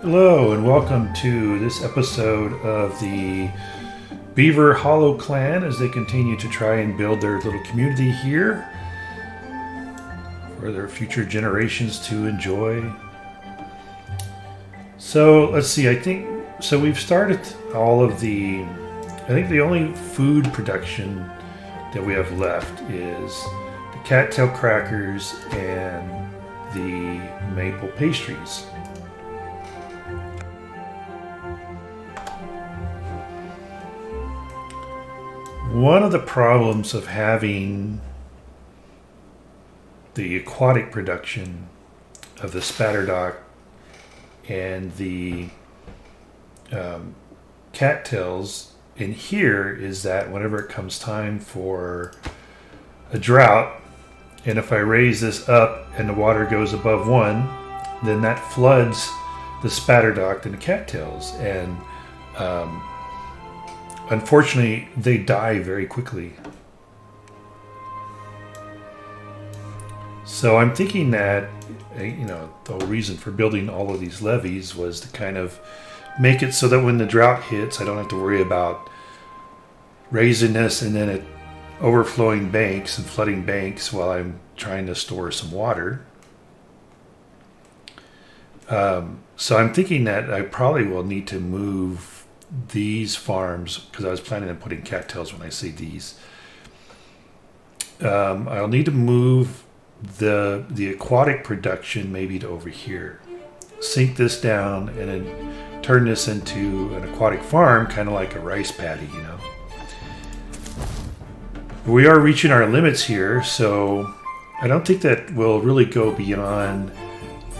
Hello and welcome to this episode of the Beaver Hollow Clan as they continue to try and build their little community here for their future generations to enjoy. So let's see, we've started all of I think the only food production that we have left is the cattail crackers and the maple pastries. One of the problems of having the aquatic production of the spatterdock and the cattails in here is that whenever it comes time for a drought, and if I raise this up and the water goes above 1, then that floods the spatterdock and the cattails, and unfortunately, they die very quickly. So I'm thinking that, the whole reason for building all of these levees was to kind of make it so that when the drought hits, I don't have to worry about raising this and then it overflowing banks and flooding banks while I'm trying to store some water. So I'm thinking that I probably will need to move these farms, because I was planning on putting cattails when I say these. I'll need to move the aquatic production maybe to over here. Sink this down and then turn this into an aquatic farm, kind of like a rice paddy, We are reaching our limits here, so I don't think that we'll really go beyond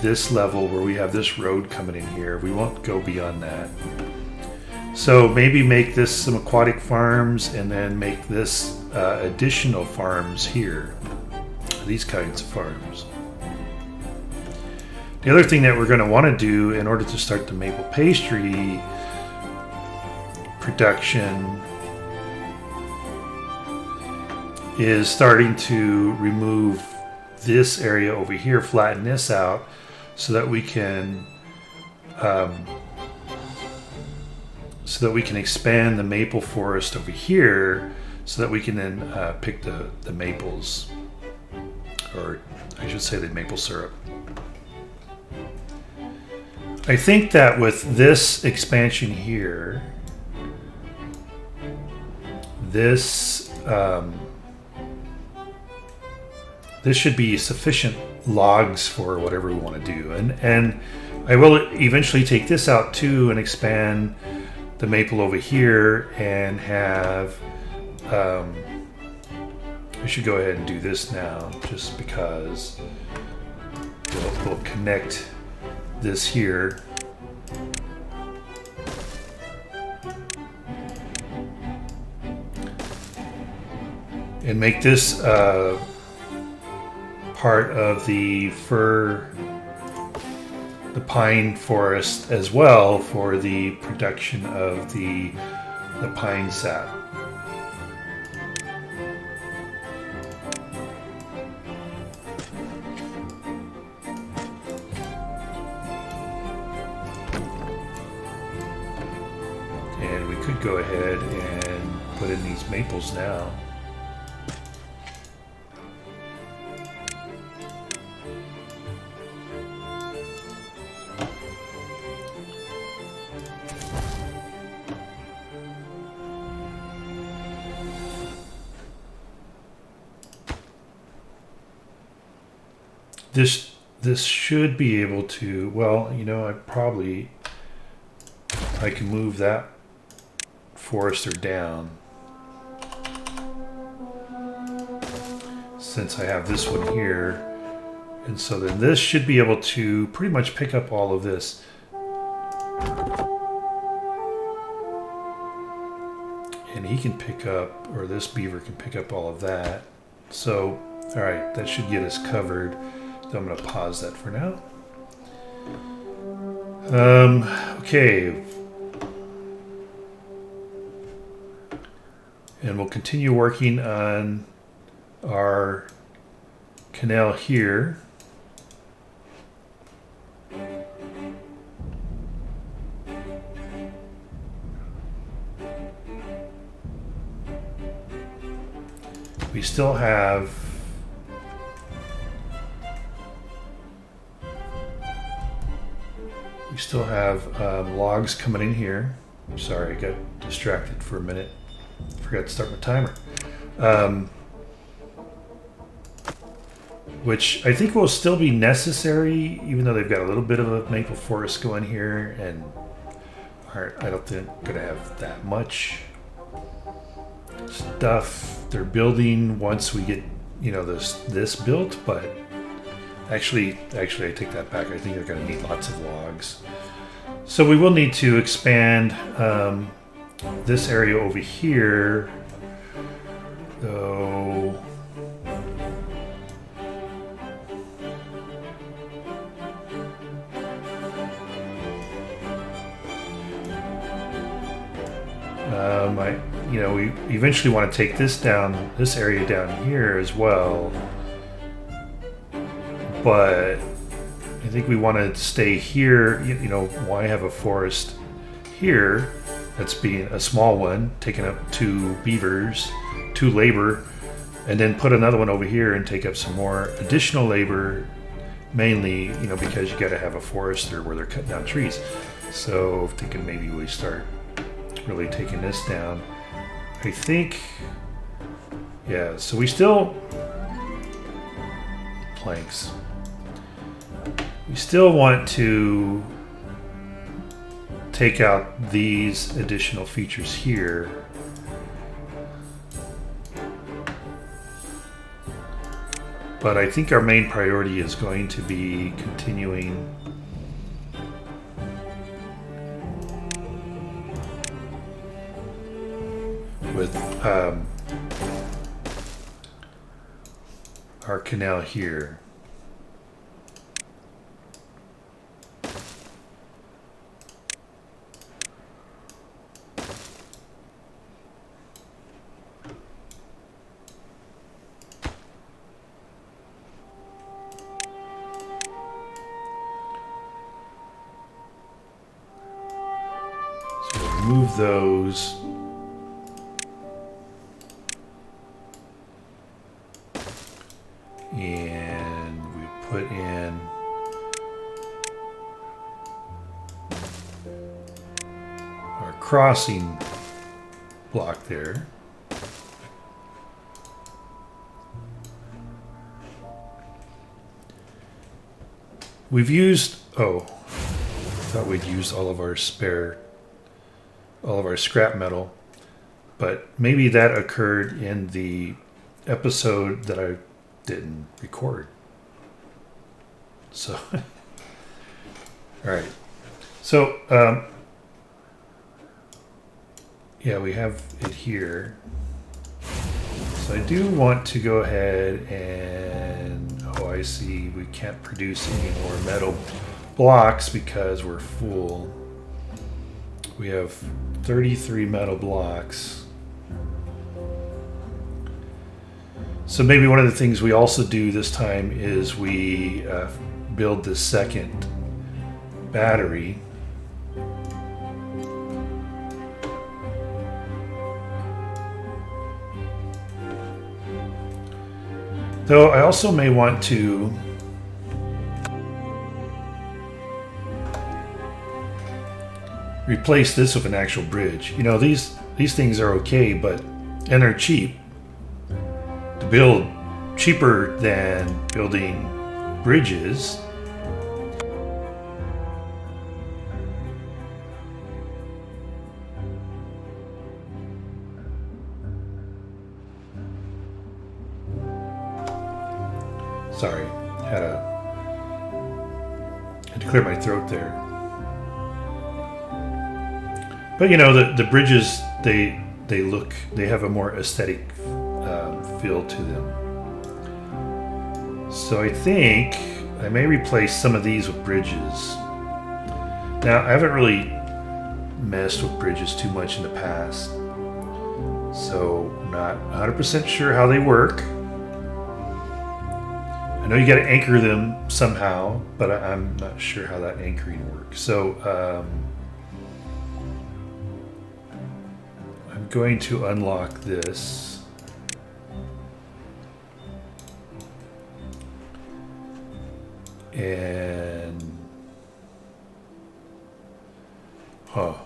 this level where we have this road coming in here. We won't go beyond that. So maybe make this some aquatic farms and then make this additional farms here. These kinds of farms. The other thing that we're going to want to do in order to start the maple pastry production is starting to remove this area over here, flatten this out so that we can expand the maple forest over here so that we can then pick the maples, or I should say the maple syrup. I think that with this expansion here, this should be sufficient logs for whatever we want to do. And I will eventually take this out too and expand the maple over here and have I should go ahead and do this now just because we'll connect this here and make this part of the pine forest as well for the production of the pine sap. And we could go ahead and put in these maples now. This should be able to, well, I can move that forester down since I have this one here. And so then this should be able to pretty much pick up all of this. And he can pick up, or this beaver can pick up all of that. So, all right, that should get us covered. So I'm going to pause that for now. Okay. And we'll continue working on our canal here. we still have logs coming in here. Sorry, I got distracted for a minute. Forgot to start my timer. Which I think will still be necessary, even though they've got a little bit of a maple forest going here, and I don't think going to have that much stuff they're building once we get, you know, this built. But actually I take that back. I think they're going to need lots of logs. So we will need to expand this area over here, though. We eventually want to take this area down here as well, but I think we want to stay here. You know, why have a forest here that's being a small one, taking up 2 beavers, 2 labor, and then put another one over here and take up some more additional labor, mainly, you know, because you got to have a forester where they're cutting down trees. So thinking maybe we start really taking this down. I think, yeah, so we still, planks. We still want to take out these additional features here. But I think our main priority is going to be continuing with our canal here. So remove those. And we put in our crossing block there. We've used, I thought we'd use all of our scrap metal, but maybe that occurred in the episode that I didn't record. So, all right. So, yeah, we have it here. So I do want to go ahead and, I see we can't produce any more metal blocks because we're full. We have 33 metal blocks. So maybe one of the things we also do this time is we build the second battery. Though I also may want to replace this with an actual bridge. You know, these things are okay, and they're cheap to build, cheaper than building bridges. Sorry, had to clear my throat there. But you know, the bridges, they have a more aesthetic feel to them. So I think I may replace some of these with bridges. Now, I haven't really messed with bridges too much in the past, so I'm not 100% sure how they work. I know you got to anchor them somehow, but I'm not sure how that anchoring works. So I'm going to unlock this. And I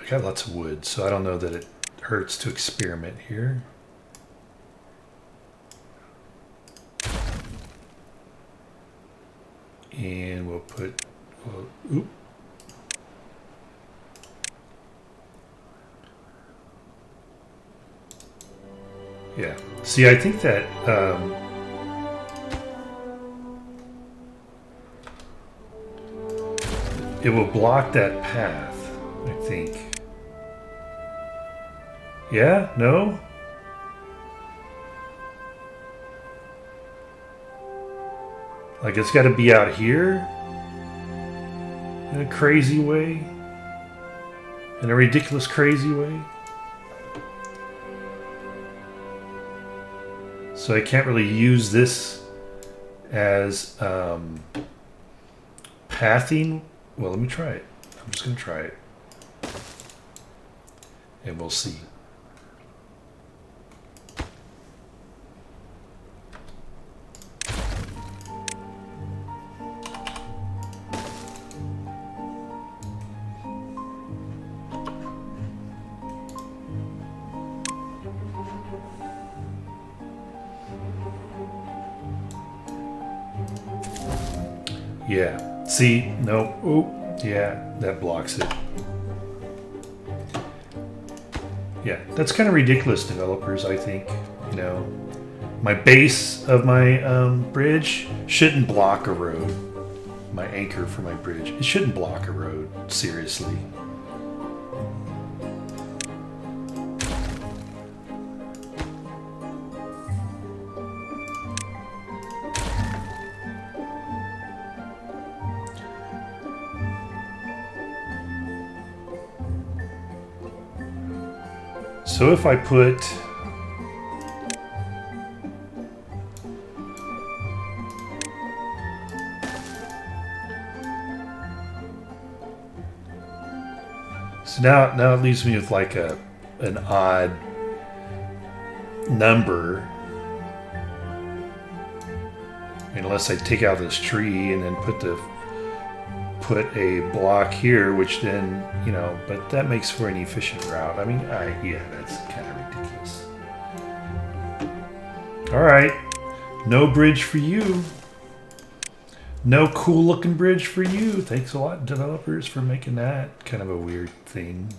got lots of wood, so I don't know that it hurts to experiment here. And we'll put, oop. Yeah. See, I think that it will block that path, I think. Yeah? No? Like it's got to be out here in a crazy way, in a ridiculous crazy way. So I can't really use this as pathing. Well, let me try it. I'm just going to try it. And we'll see. Yeah. See? No. Oh, yeah. That blocks it. Yeah. That's kind of ridiculous, developers, I think. You know, my base of my bridge shouldn't block a road. My anchor for my bridge. It shouldn't block a road. Seriously. So if I put now it leaves me with like an odd number, unless I take out this tree and then put a block here, which then, you know, but that makes for an efficient route. I mean, yeah, that's kind of ridiculous. All right, no bridge for you. No cool looking bridge for you. Thanks a lot, developers, for making that kind of a weird thing.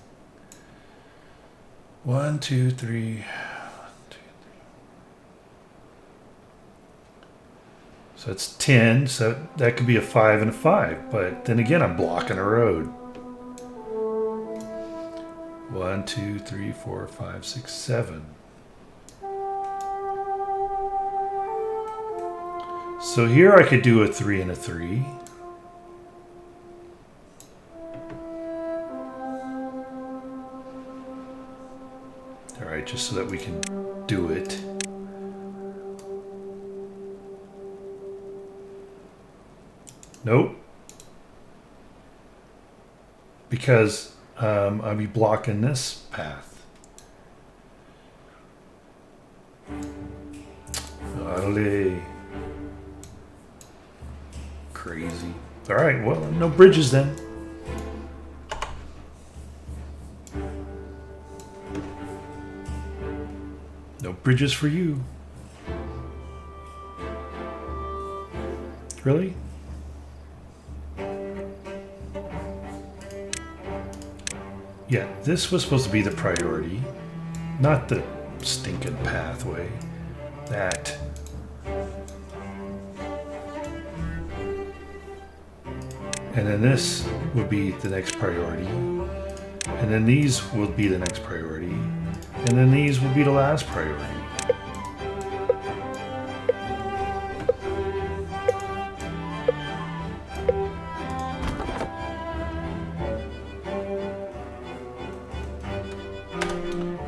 1, 2, 3. 1, 2, 3. So that's 10. So that could be a 5 and a 5. But then again, I'm blocking a road. 1, 2, 3, 4, 5, 6, 7. So here I could do a 3 and a 3. All right, just so that we can do it. Nope. Because I'll be blocking this path. Olé. Crazy. All right, well, no bridges then. No bridges for you. Really? Yeah, this was supposed to be the priority, not the stinking pathway. That. And then this would be the next priority. And then these will be the next priority. And then these will be the last priority.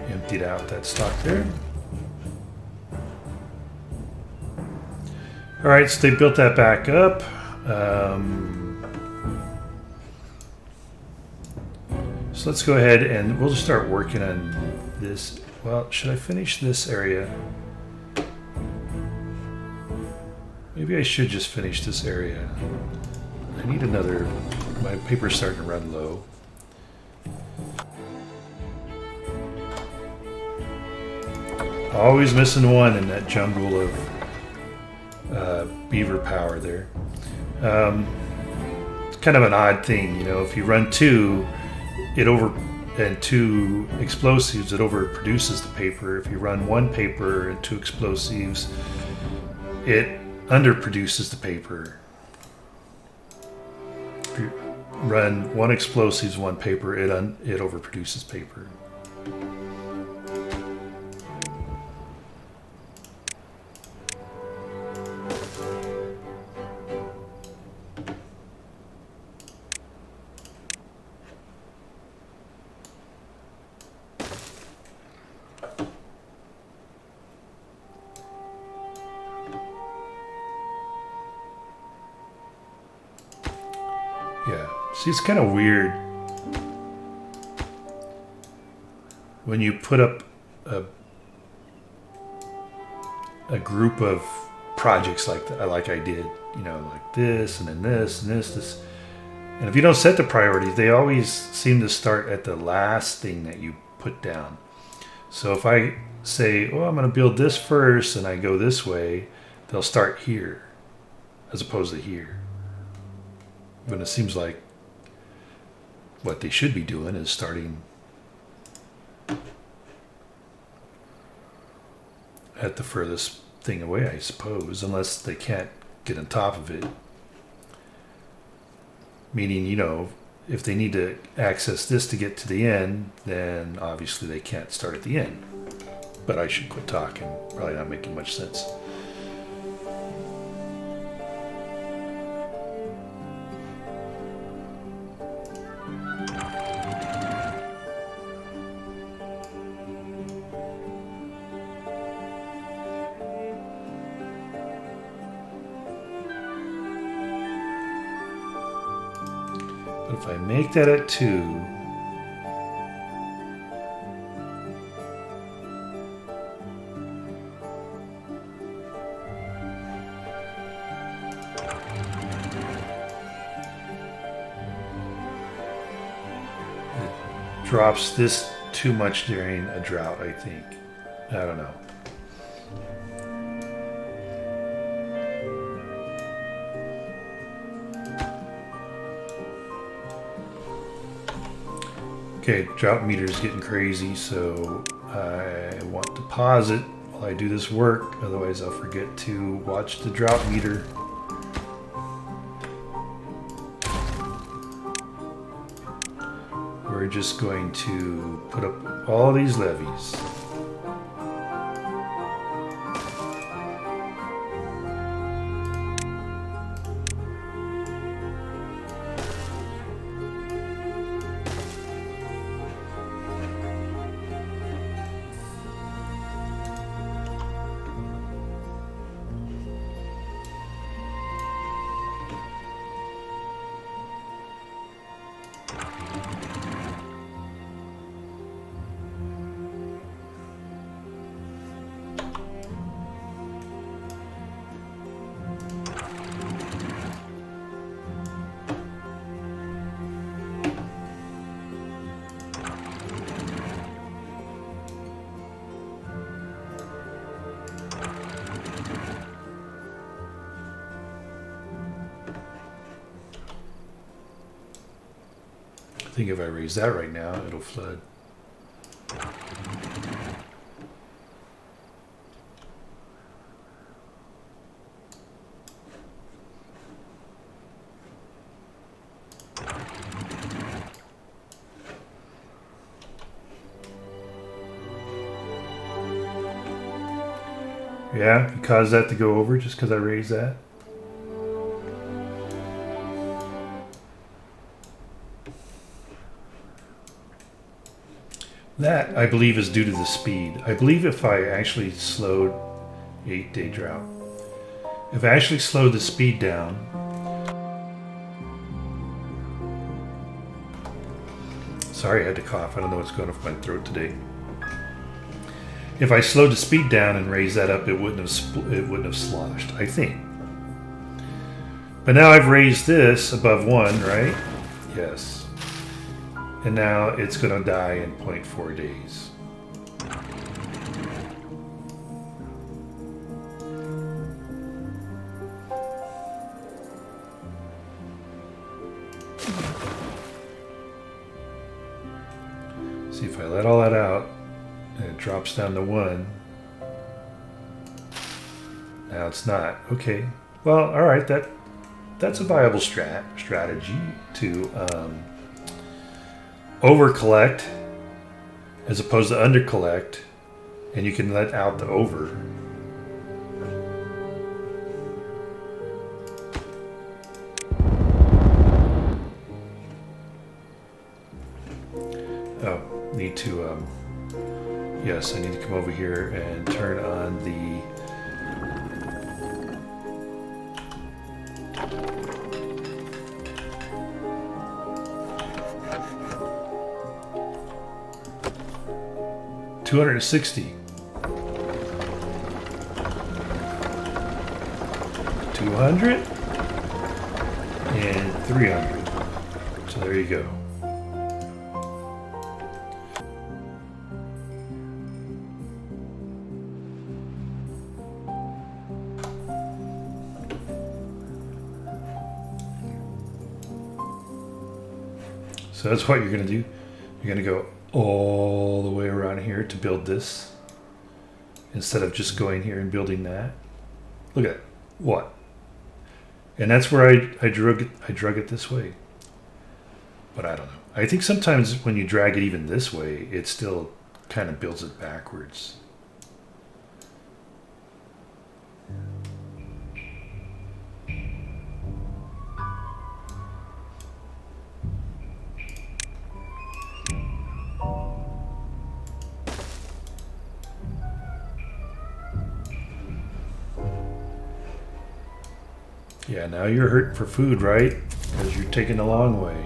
Emptied out that stock there. All right, so they built that back up. So let's go ahead and we'll just start working on this. Well, should I finish this area? Maybe Maybe I should just finish this area. I need another... My paper's starting to run low. Always missing one in that jungle of beaver power there. It's kind of an odd thing, you know. If you run two, and two explosives, it overproduces the paper. If you run one paper and two explosives, it underproduces the paper. If you run one explosives, one paper, it overproduces paper. Yeah, see, it's kind of weird when you put up a group of projects like that, like I did, you know, like this and then this and this. And if you don't set the priorities, they always seem to start at the last thing that you put down. So if I say, oh, I'm going to build this first and I go this way, they'll start here as opposed to here. When it seems like what they should be doing is starting at the furthest thing away, I suppose, unless they can't get on top of it. Meaning, you know, if they need to access this to get to the end, then obviously they can't start at the end. But I should quit talking, probably not making much sense. But if I make that at 2, it drops this too much during a drought, I think. I don't know. Okay, drought meter's getting crazy, so I want to pause it while I do this work, otherwise I'll forget to watch the drought meter. We're just going to put up all these levees. I think if I raise that right now, it'll flood. Yeah, you caused that to go over just because I raised that. That, I believe, is due to the speed. I believe if I actually slowed 8-day drought, if I actually slowed the speed down, sorry, I had to cough. I don't know what's going on with my throat today. If I slowed the speed down and raised that up, it wouldn't have sloshed, I think. But now I've raised this above 1, right? Yes. And now it's going to die in 0.4 days. See, if I let all that out, and it drops down to 1. Now it's not. Okay. Well, all right. That's a viable strategy to over collect as opposed to under collect, and you can let out the over. Oh, need to yes, I need to come over here and turn on the $260, 200, and 300. So there you go. So that's what you're going to do. You're going to go all the way around here to build this instead of just going here and building that. Look at it. What? And that's where I drug it this way. But I don't know. I think sometimes when you drag it even this way, it still kind of builds it backwards. Yeah, now you're hurting for food, right? Because you're taking the long way.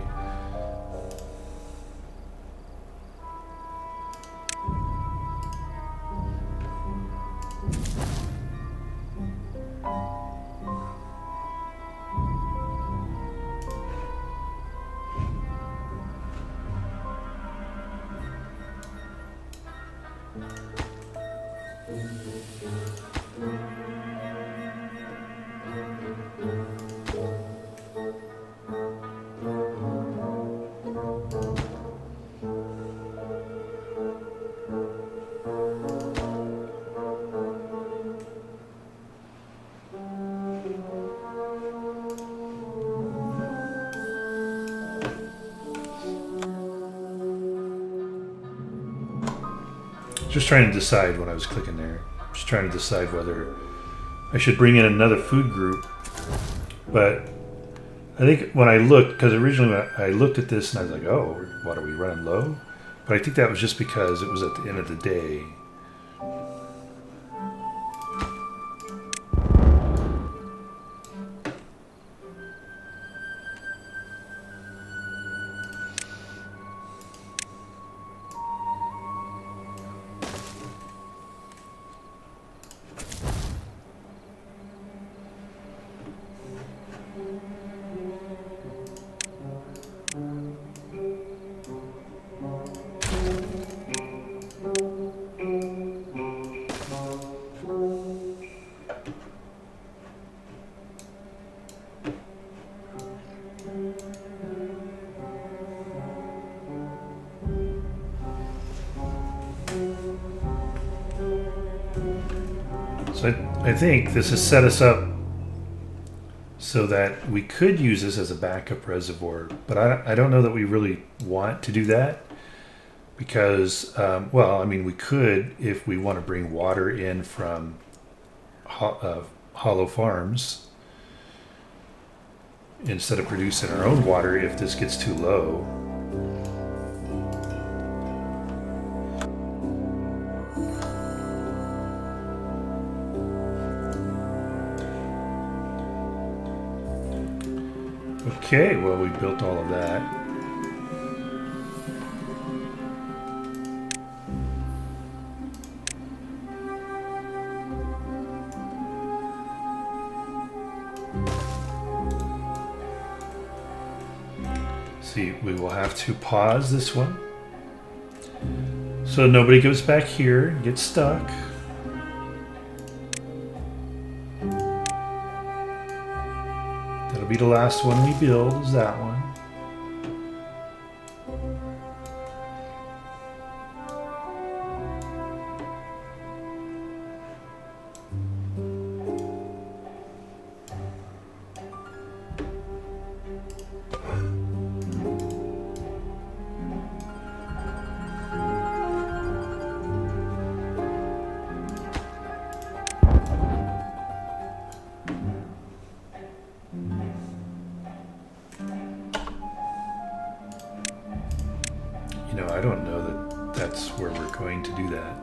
Just trying to decide when I was clicking there. Just trying to decide whether I should bring in another food group. But I think when I looked, because originally when I looked at this and I was like, oh, what, are we running low? But I think that was just because it was at the end of the day. So I think this has set us up so that we could use this as a backup reservoir, but I don't know that we really want to do that because, well, I mean, we could if we want to bring water in from Hollow Farms instead of producing our own water if this gets too low. Okay, well, we built all of that. See, we will have to pause this one so nobody goes back here and gets stuck. That'll be the last one we build, is that one. You know, I don't know that that's where we're going to do that.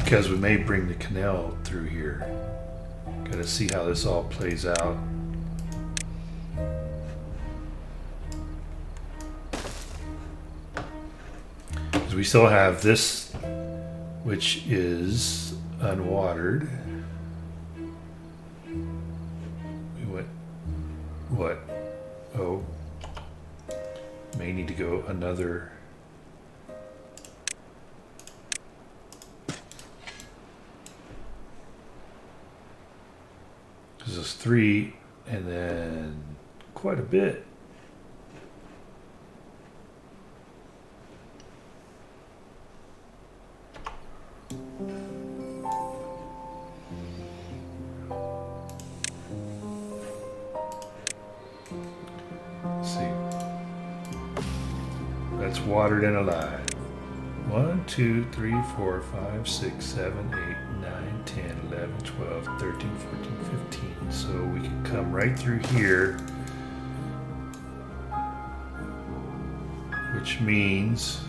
Because we may bring the canal through here. Got to see how this all plays out. Because we still have this, which is unwatered. We went, what? Oh, may need to go another. This is 3, and then quite a bit. Let's see. That's watered and alive. 1, 2, 3, 4, 5, 6, 7, 8, 9, 10, 11, 12, 13, 14, 15. So we can come right through here, which means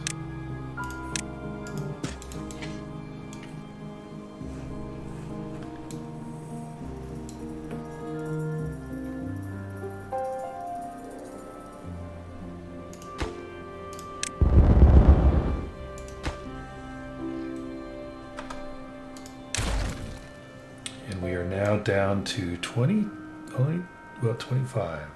we are now down to 20, only, well, 25.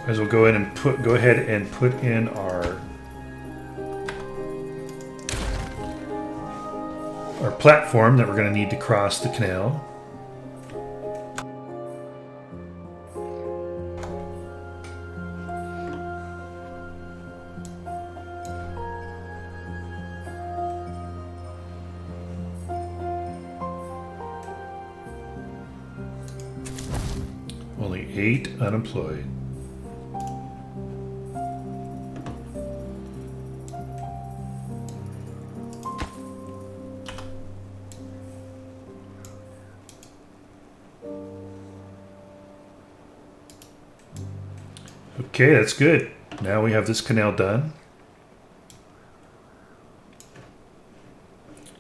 As we'll go in and go ahead and put in our platform that we're going to need to cross the canal. Only 8 unemployed. Okay, that's good. Now we have this canal done.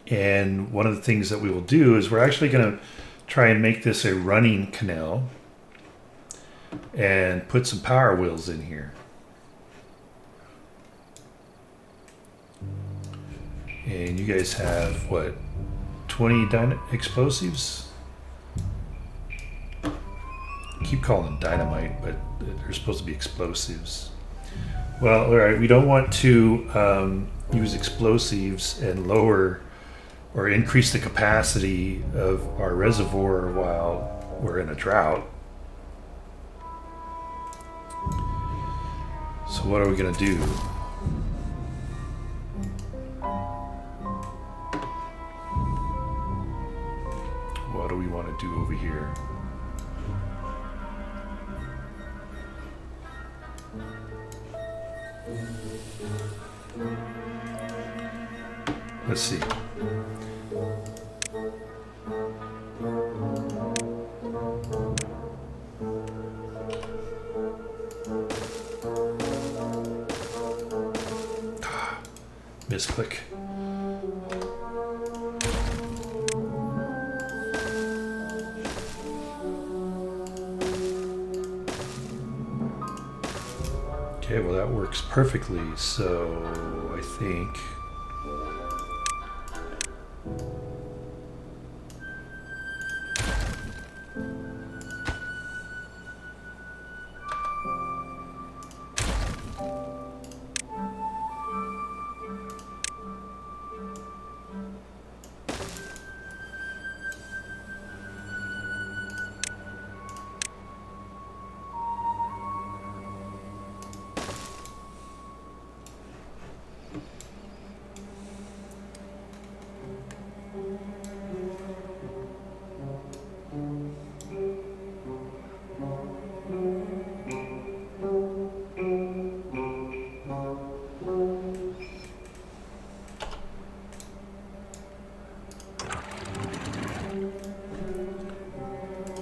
And one of the things that we will do is we're actually going to try and make this a running canal and put some power wheels in here. And you guys have, what, 20 explosives? Keep calling them dynamite, but they're supposed to be explosives. Well, all right, we don't want to use explosives and lower or increase the capacity of our reservoir while we're in a drought. So what are we going to do? What do we want to do over here? Let's see. Misclick. Okay, well that works perfectly, so I think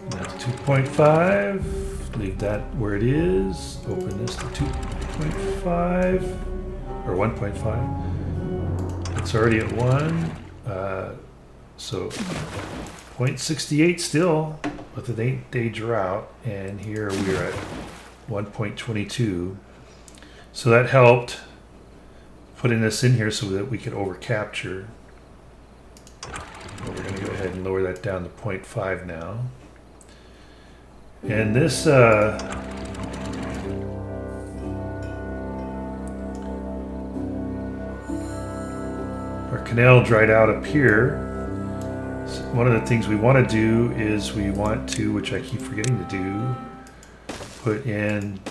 that's 2.5. Leave that where it is. Open this to 2.5 or 1.5. It's already at 1. So 0.68 still with an 8-day drought, and here we're at 1.22. So that helped putting this in here so that we could over capture. We're going to go ahead and lower that down to 0.5 now. And this our canal dried out up here. So one of the things we want to do is we want to, which I keep forgetting to do, put in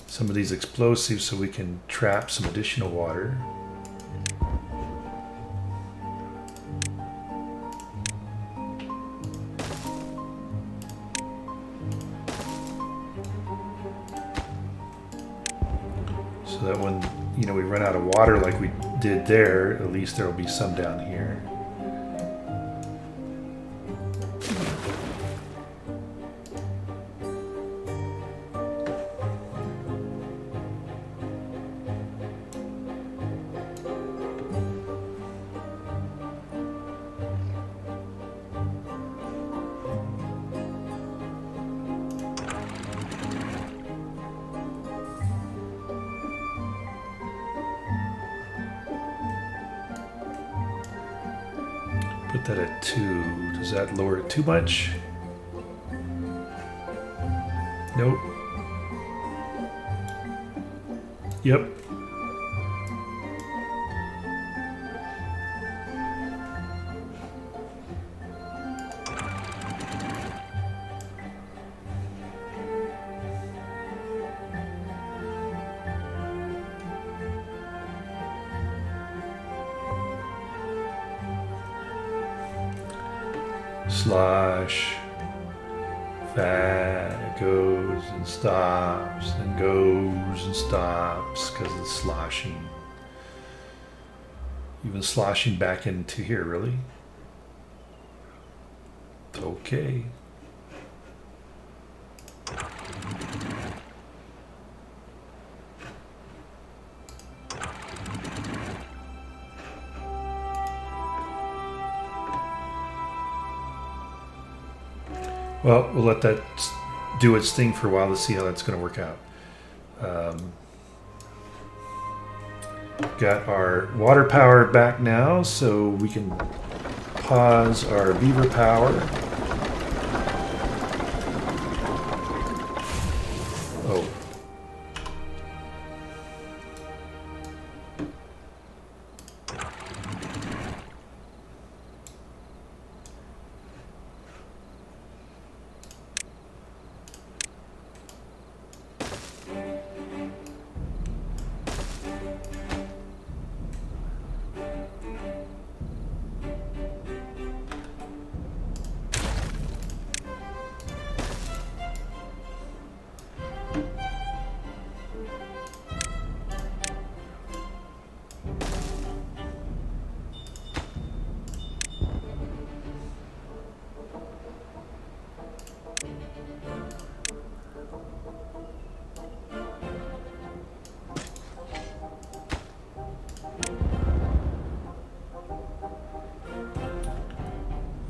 some of these explosives so we can trap some additional water. So that when, you know, we run out of water like we did there, at least there will be some down here. Put that at 2. Does that lower it too much? Nope. Yep. Slosh, fat, goes and stops and goes and stops because it's sloshing. Even sloshing back into here, really? Okay. Well, we'll let that do its thing for a while to see how that's going to work out. Got our water power back now, so we can pause our beaver power. Oh.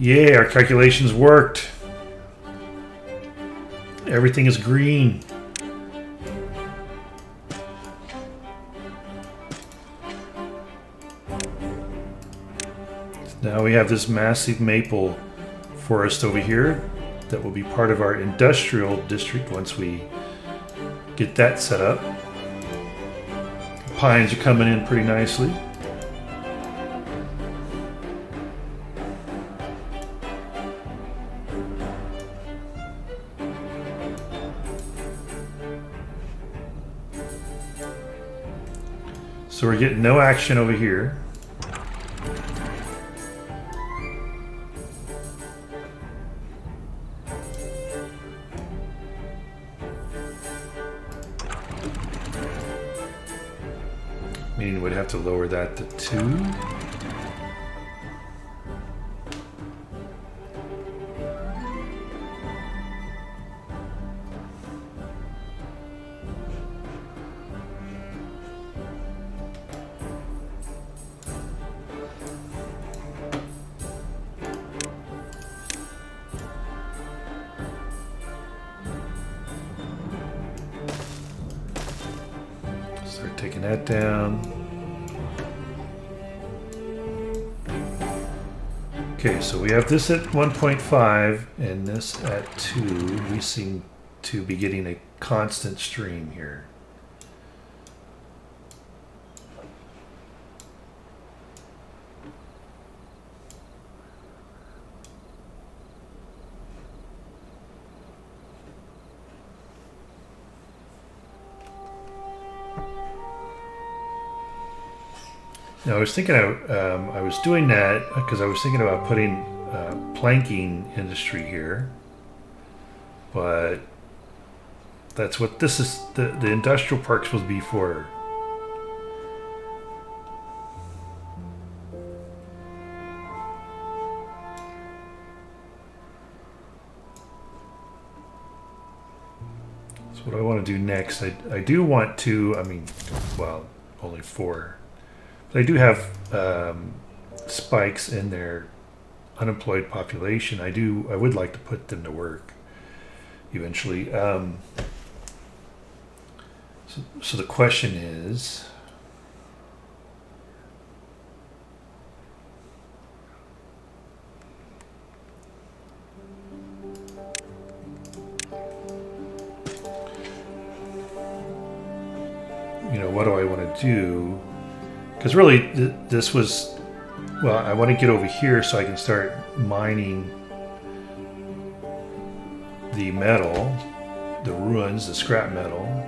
Yay, our calculations worked. Everything is green. Now we have this massive maple forest over here that will be part of our industrial district once we get that set up. Pines are coming in pretty nicely. So we're getting no action over here. Meaning we'd have to lower that to 2. Start taking that down. Okay, so we have this at 1.5 and this at 2. We seem to be getting a constant stream here. Now I was thinking I was doing that because I was thinking about putting planking industry here, but that's what this is. The industrial park's supposed to be for. So what I want to do next, I do want to. I mean, well, only 4. They do have spikes in their unemployed population. I would like to put them to work eventually. So the question is, what do I want to do? Because really, this was, well, I want to get over here so I can start mining the metal, the ruins, the scrap metal.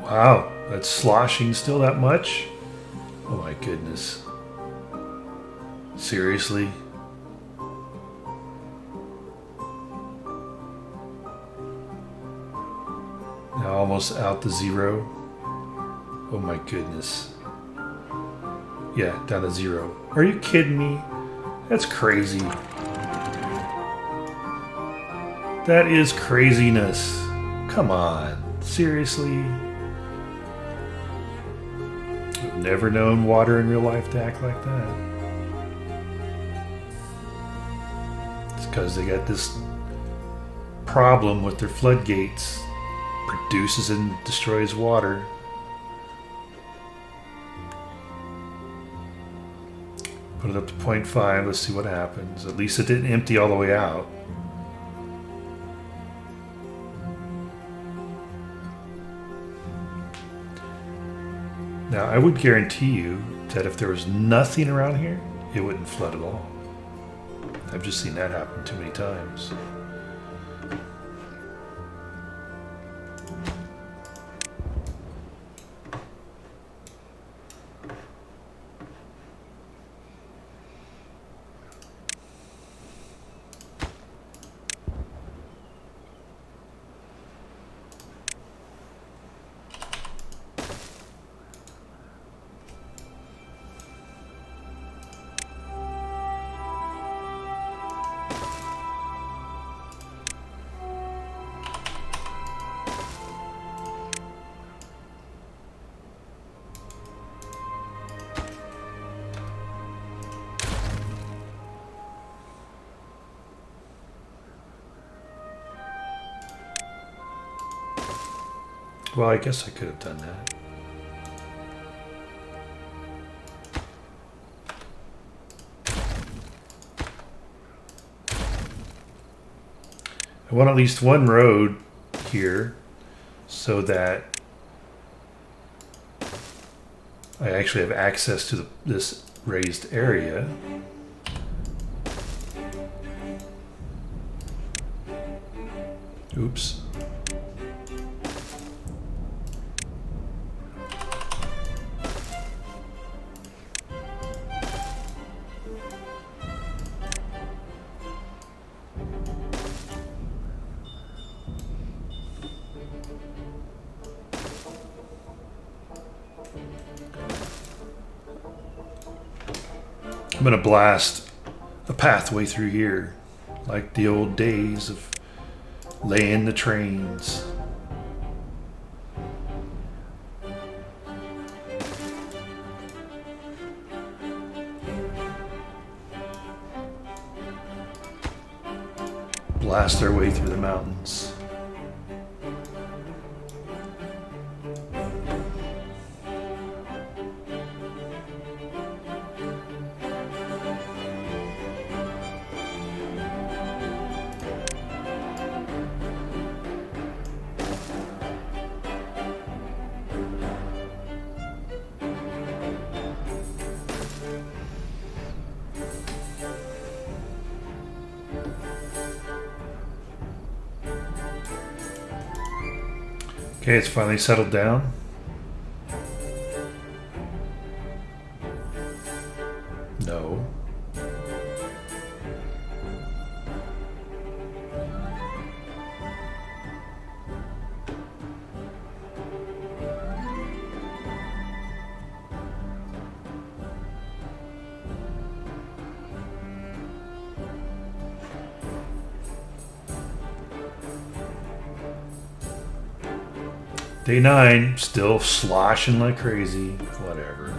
Wow, that's sloshing still that much? Oh my goodness. Seriously? Now almost out to 0. Oh my goodness. Yeah, down to 0. Are you kidding me? That's crazy. That is craziness. Come on. Seriously? I've never known water in real life to act like that. It's because they got this problem with their floodgates. Produces and destroys water. Put it up to 0.5. Let's see what happens. At least it didn't empty all the way out. Now, I would guarantee you that if there was nothing around here, it wouldn't flood at all. I've just seen that happen too many times. Well, I guess I could have done that. I want at least one road here so that I actually have access to this raised area. Oops. I'm going to blast a pathway through here, like the old days of laying the trains. Blast our way through the mountains. Okay, it's finally settled down. No. Day 9, still sloshing like crazy. Whatever.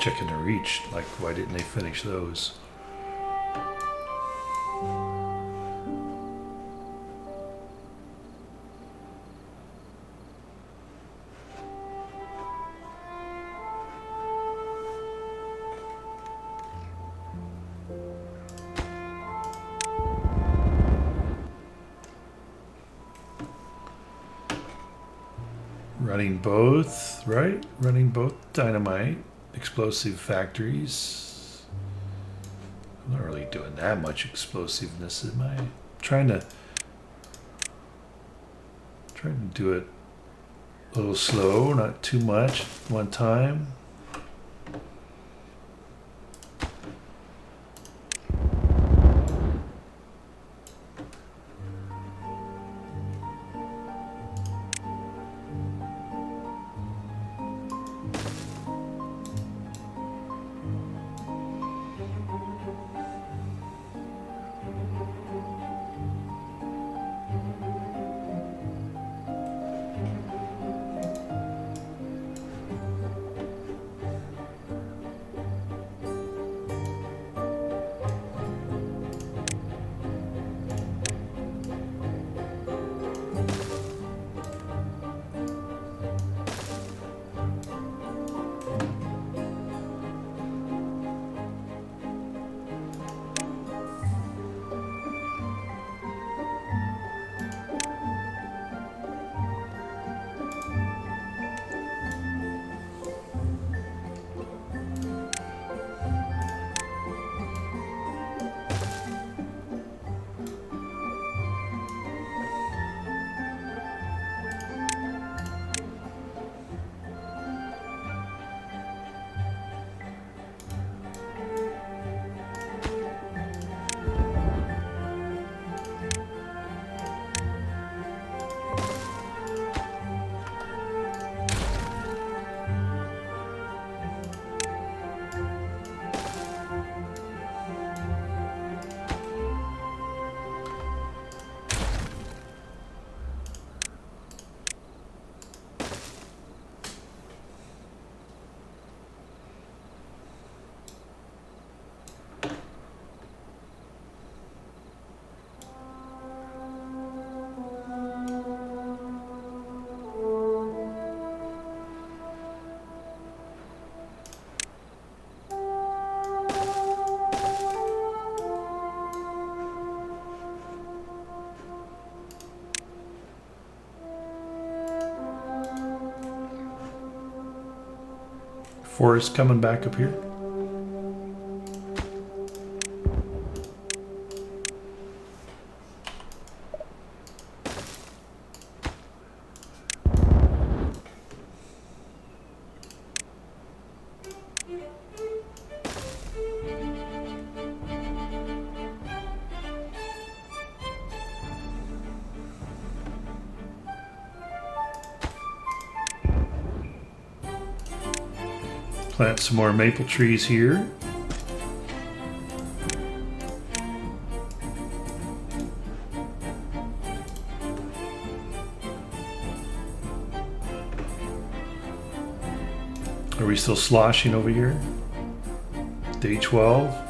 Checking the reach, like why didn't they finish those? Running both, right? Running both dynamite. Explosive factories. I'm not really doing that much explosiveness, am I? Trying to do it a little slow, not too much one time. forest coming back up here. Plant some more maple trees here. Are we still sloshing over here? Day 12.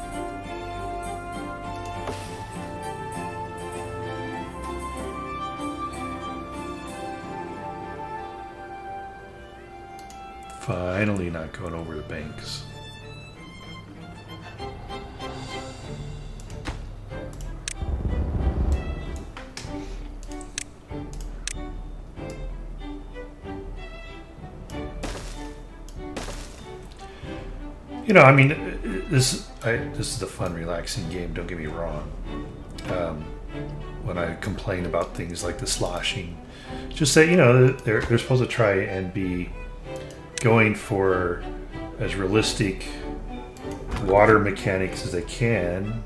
Finally not going over the banks. You know, I mean, this is a fun, relaxing game. Don't get me wrong. When I complain about things like the sloshing, just say, you know, they're supposed to try and be going for as realistic water mechanics as they can.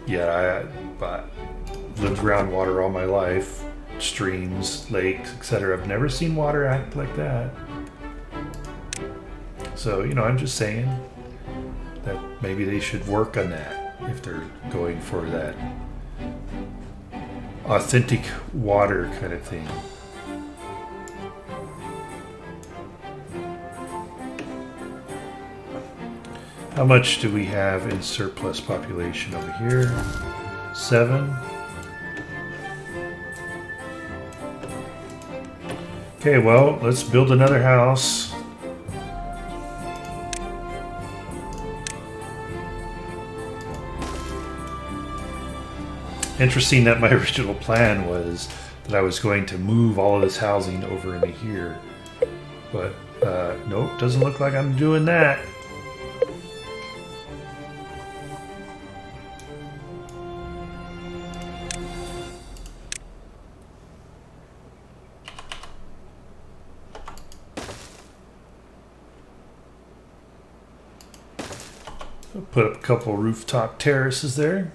Yeah, I lived around water all my life, streams, lakes, etc. I've never seen water act like that. So, you know, I'm just saying that maybe they should work on that if they're going for that authentic water kind of thing. How much do we have in surplus population over here? 7. Okay, well, let's build another house. Interesting that my original plan was that I was going to move all of this housing over into here. But, nope, doesn't look like I'm doing that. Put up a couple rooftop terraces there.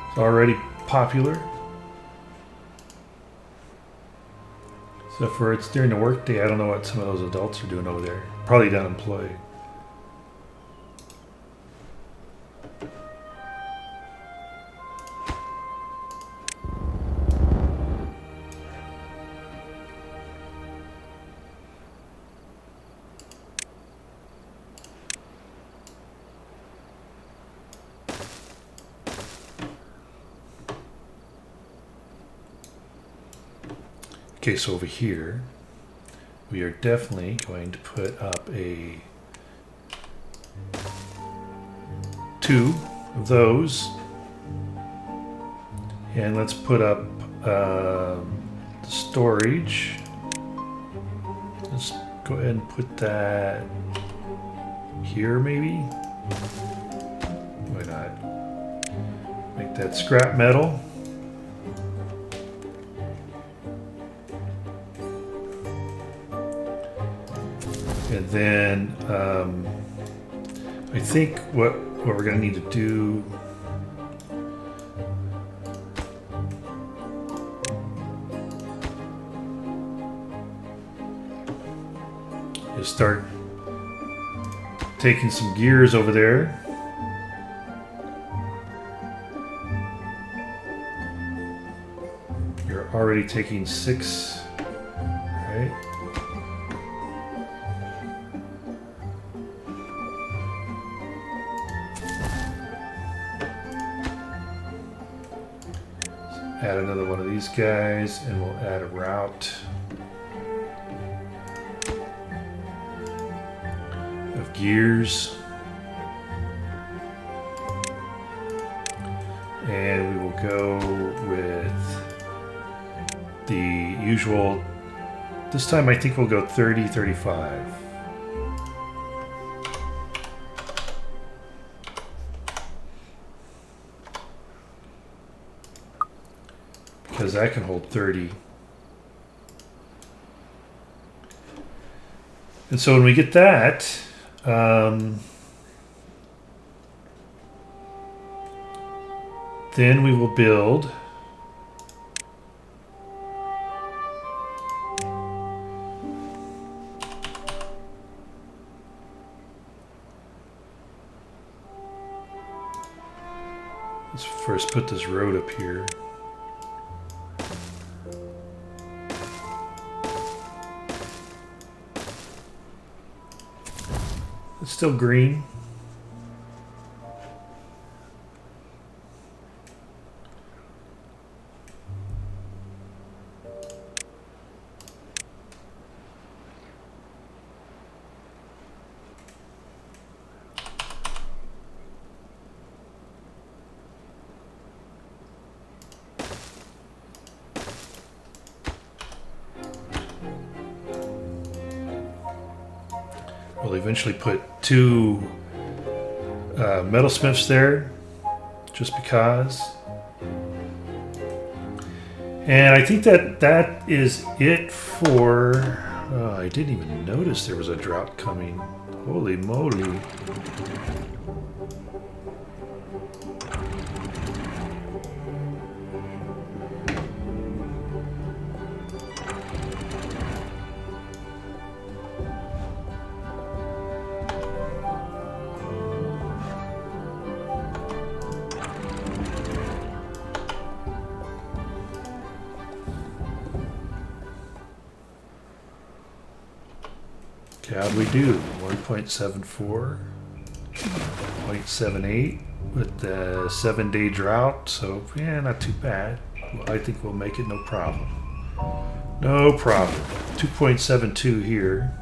It's already popular. Except for it's during the workday. I don't know what some of those adults are doing over there. Probably unemployed. Okay, so over here, we are definitely going to put up a 2 of those. And let's put up the storage. Let's go ahead and put that here maybe. Why not? Make that scrap metal. And then I think what we're going to need to do is start taking some gears over there. You're already taking 6, right? Add another one of these guys, and we'll add a route. of gears. And we will go with the usual. This time I think we'll go 30, 35. Because that can hold 30. And so when we get that, then we will build let's first put this road up here. It's still green. We'll eventually put 2 metalsmiths there, just because. And I think that is it for... Oh, I didn't even notice there was a drought coming. Holy moly. How'd we do? 1.74, 0.78 with the 7-day drought. So yeah, not too bad. Well, I think we'll make it no problem. No problem. 2.72 here.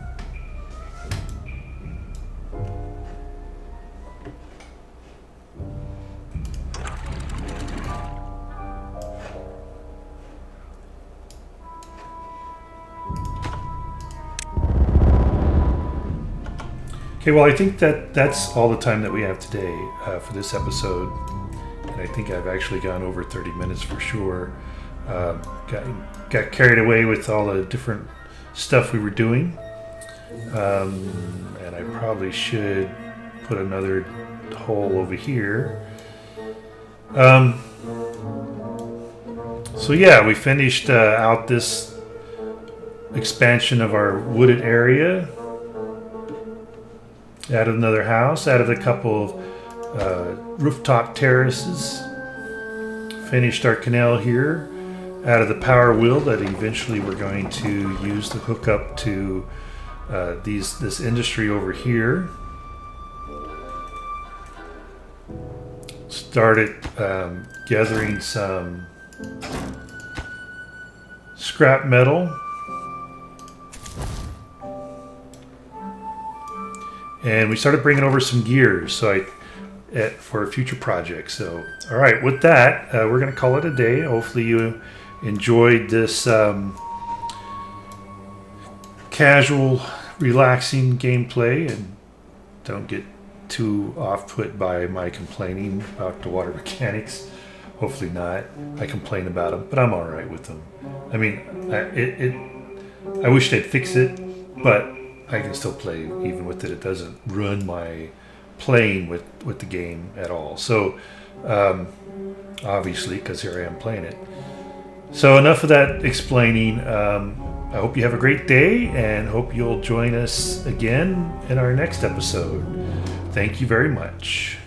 Okay, well, I think that's all the time that we have today for this episode. And I think I've actually gone over 30 minutes for sure. Got carried away with all the different stuff we were doing. And I probably should put another hole over here. So yeah, we finished out this expansion of our wooded area. Added another house, added a couple of rooftop terraces, finished our canal here, added the power wheel that eventually we're going to use to hook up to this industry over here. Started gathering some scrap metal. And we started bringing over some gears for future projects. So, all right, with that, we're going to call it a day. Hopefully you enjoyed this casual, relaxing gameplay and don't get too off-put by my complaining about the water mechanics. Hopefully not. I complain about them, but I'm all right with them. I mean, I wish they'd fix it, but I can still play even with it. It doesn't ruin my playing with the game at all. So, obviously, because here I am playing it. So enough of that explaining. I hope you have a great day and hope you'll join us again in our next episode. Thank you very much.